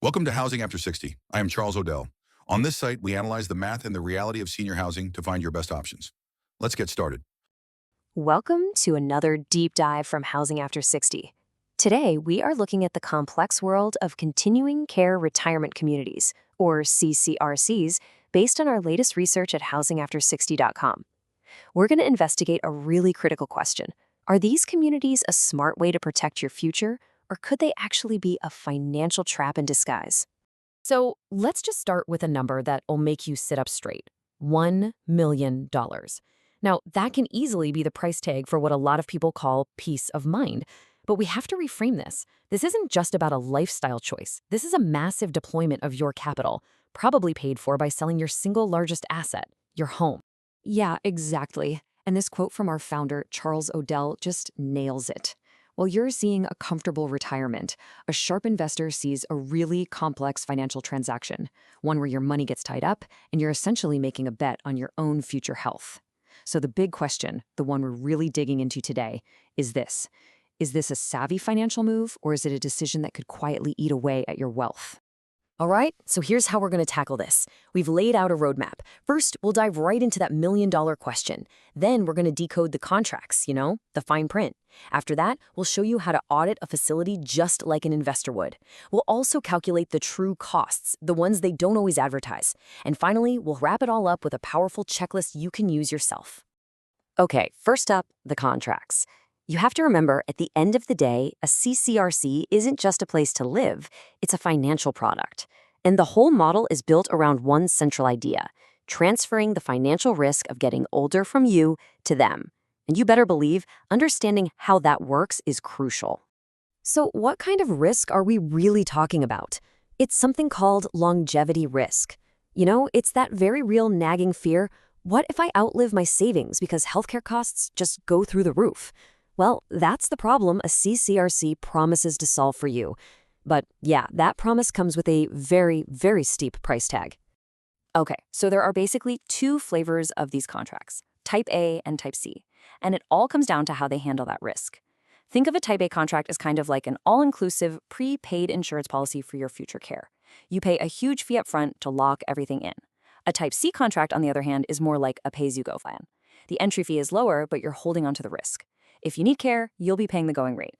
Welcome to Housing After 60. I am Charles Odell. On this site, we analyze the math and the reality of senior housing to find your best options. Let's get started. Welcome to another deep dive from Housing After 60. Today, we are looking at the complex world of continuing care retirement communities, or CCRCs, based on our latest research at housingafter60.com. We're going to investigate a really critical question. Are these communities a smart way to protect your future, or could they actually be a financial trap in disguise? So let's just start with a number that'll make you sit up straight. $1 million. Now, that can easily be the price tag for what a lot of people call peace of mind. But we have to reframe this. This isn't just about a lifestyle choice. This is a massive deployment of your capital, probably paid for by selling your single largest asset, your home. Yeah, exactly. And this quote from our founder, Charles Odell, just nails it. While you're seeing a comfortable retirement, a sharp investor sees a really complex financial transaction, one where your money gets tied up and you're essentially making a bet on your own future health. So the big question, the one we're really digging into today, is this. Is this a savvy financial move, or is it a decision that could quietly eat away at your wealth? All right, so here's how we're going to tackle this. We've laid out a roadmap. First, we'll dive right into that million-dollar question. Then we're going to decode the contracts, the fine print. After that, we'll show you how to audit a facility just like an investor would. We'll also calculate the true costs, the ones they don't always advertise. And finally, we'll wrap it all up with a powerful checklist you can use yourself. Okay, first up, the contracts. You have to remember, at the end of the day, a CCRC isn't just a place to live, it's a financial product. And the whole model is built around one central idea, transferring the financial risk of getting older from you to them. And you better believe understanding how that works is crucial. So what kind of risk are we really talking about? It's something called longevity risk. It's that very real nagging fear, what if I outlive my savings because healthcare costs just go through the roof? Well, that's the problem a CCRC promises to solve for you. But yeah, that promise comes with a very, very steep price tag. Okay, so there are basically two flavors of these contracts, Type A and Type C, and it all comes down to how they handle that risk. Think of a Type A contract as kind of like an all-inclusive, prepaid insurance policy for your future care. You pay a huge fee up front to lock everything in. A Type C contract, on the other hand, is more like a pay-as-you-go plan. The entry fee is lower, but you're holding onto the risk. If you need care, you'll be paying the going rate.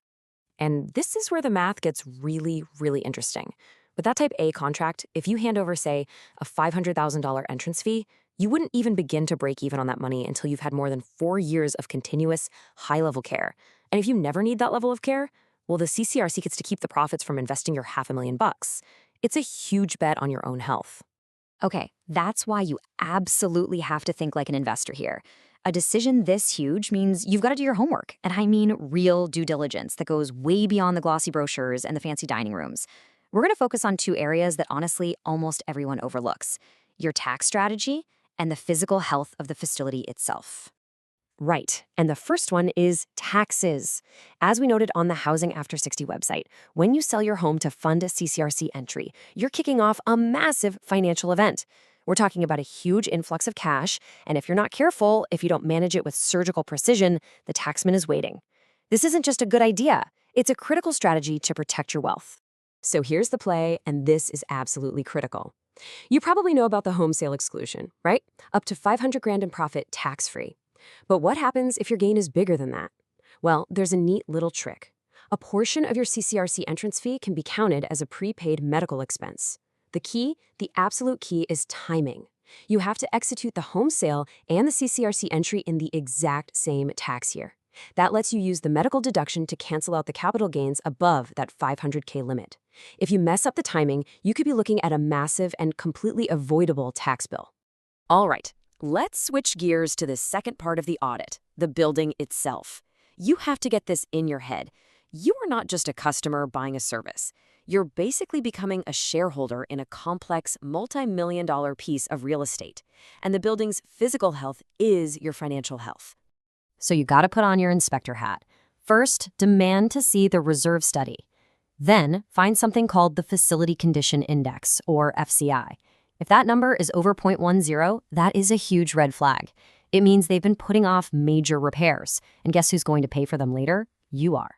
And this is where the math gets really, really interesting. With that Type A contract, if you hand over, say, a $500,000 entrance fee, you wouldn't even begin to break even on that money until you've had more than 4 years of continuous, high-level care. And if you never need that level of care, well, the CCRC gets to keep the profits from investing your $500,000. It's a huge bet on your own health. Okay, that's why you absolutely have to think like an investor here. A decision this huge means you've got to do your homework, and I mean real due diligence that goes way beyond the glossy brochures and the fancy dining rooms. We're going to focus on two areas that honestly almost everyone overlooks: your tax strategy and the physical health of the facility itself. Right, and the first one is taxes. As we noted on the Housing After 60 website, when you sell your home to fund a CCRC entry, you're kicking off a massive financial event. We're talking about a huge influx of cash, and if you're not careful, if you don't manage it with surgical precision, the taxman is waiting. This isn't just a good idea. It's a critical strategy to protect your wealth. So here's the play, and this is absolutely critical. You probably know about the home sale exclusion, right? Up to $500,000 in profit tax-free. But what happens if your gain is bigger than that? Well, there's a neat little trick. A portion of your CCRC entrance fee can be counted as a prepaid medical expense. The absolute key is timing. You have to execute the home sale and the CCRC entry in the exact same tax year. That lets you use the medical deduction to cancel out the capital gains above that $500,000 limit. If you mess up the timing, you could be looking at a massive and completely avoidable tax bill. All right, let's switch gears to the second part of the audit, the building itself. You have to get this in your head. You are not just a customer buying a service. You're basically becoming a shareholder in a complex, multi-million-dollar piece of real estate. And the building's physical health is your financial health. So you got to put on your inspector hat. First, demand to see the reserve study. Then, find something called the Facility Condition Index, or FCI. If that number is over 0.10, that is a huge red flag. It means they've been putting off major repairs. And guess who's going to pay for them later? You are.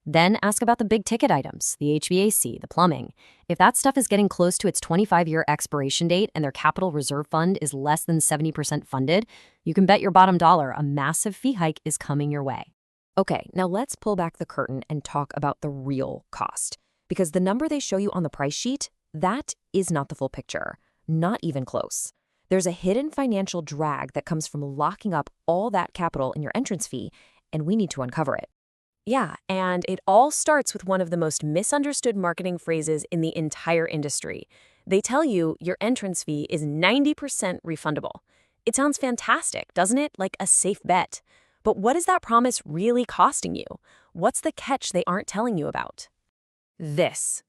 Then ask about the big ticket items, the HVAC, the plumbing. If that stuff is getting close to its 25-year expiration date and their capital reserve fund is less than 70% funded, you can bet your bottom dollar a massive fee hike is coming your way. Okay, now let's pull back the curtain and talk about the real cost. Because the number they show you on the price sheet, that is not the full picture. Not even close. There's a hidden financial drag that comes from locking up all that capital in your entrance fee, and we need to uncover it. Yeah, and it all starts with one of the most misunderstood marketing phrases in the entire industry. They tell you your entrance fee is 90% refundable. It sounds fantastic, doesn't it? Like a safe bet. But what is that promise really costing you? What's the catch they aren't telling you about? This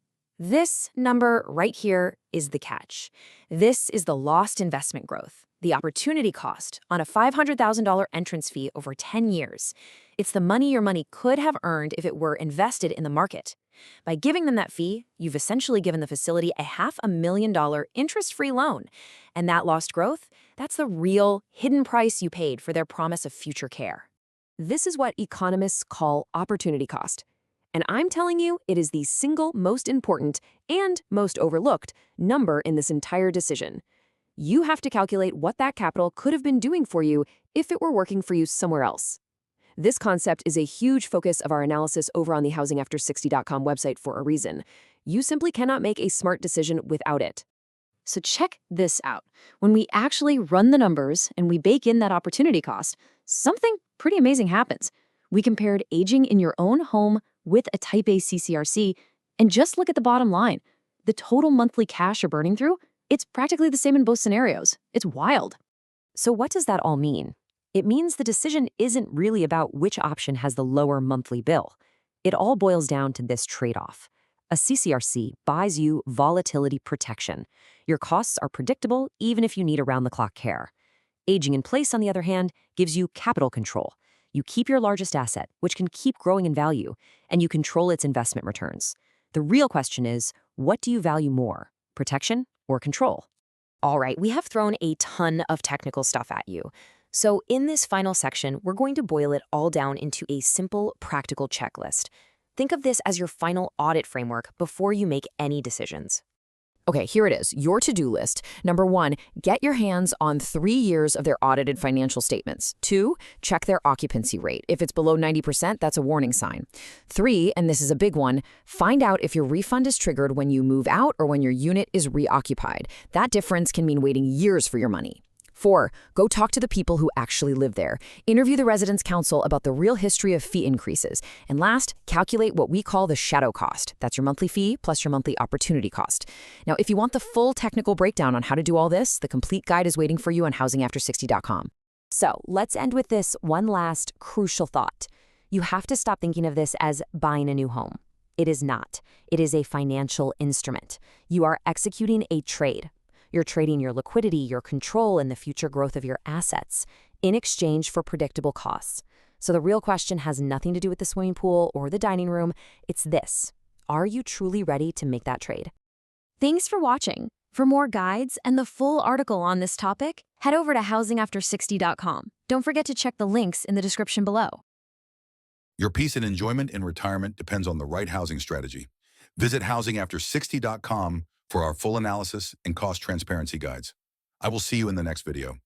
number right here is the catch. This is the lost investment growth, the opportunity cost on a $500,000 entrance fee over 10 years. It's the money your money could have earned if it were invested in the market. By giving them that fee, you've essentially given the facility a $500,000 interest-free loan. And that lost growth, that's the real hidden price you paid for their promise of future care. This is what economists call opportunity cost. And I'm telling you, it is the single most important and most overlooked number in this entire decision. You have to calculate what that capital could have been doing for you if it were working for you somewhere else. This concept is a huge focus of our analysis over on the housingafter60.com website for a reason. You simply cannot make a smart decision without it. So check this out. When we actually run the numbers and we bake in that opportunity cost, something pretty amazing happens. We compared aging in your own home with a Type A CCRC, and just look at the bottom line. The total monthly cash you're burning through, it's practically the same in both scenarios. It's wild. So what does that all mean? It means the decision isn't really about which option has the lower monthly bill. It all boils down to this trade-off. A CCRC buys you volatility protection. Your costs are predictable even if you need around-the-clock care. Aging in place, on the other hand, gives you capital control. You keep your largest asset, which can keep growing in value, and you control its investment returns. The real question is, what do you value more, protection or control? All right, we have thrown a ton of technical stuff at you. So in this final section, we're going to boil it all down into a simple, practical checklist. Think of this as your final audit framework before you make any decisions. Okay, here it is, your to-do list. Number 1, get your hands on 3 years of their audited financial statements. 2, check their occupancy rate. If it's below 90%, that's a warning sign. 3, and this is a big one, find out if your refund is triggered when you move out or when your unit is reoccupied. That difference can mean waiting years for your money. 4, go talk to the people who actually live there. Interview the residents' council about the real history of fee increases. And last, calculate what we call the shadow cost. That's your monthly fee plus your monthly opportunity cost. Now, if you want the full technical breakdown on how to do all this, the complete guide is waiting for you on housingafter60.com. So let's end with this one last crucial thought. You have to stop thinking of this as buying a new home. It is not. It is a financial instrument. You are executing a trade. You're trading your liquidity, your control, and the future growth of your assets in exchange for predictable costs. So the real question has nothing to do with the swimming pool or the dining room. It's this. Are you truly ready to make that trade? Thanks for watching. For more guides and the full article on this topic, head over to housingafter60.com. Don't forget to check the links in the description below. Your peace and enjoyment in retirement depends on the right housing strategy. Visit housingafter60.com for our full analysis and cost transparency guides. I will see you in the next video.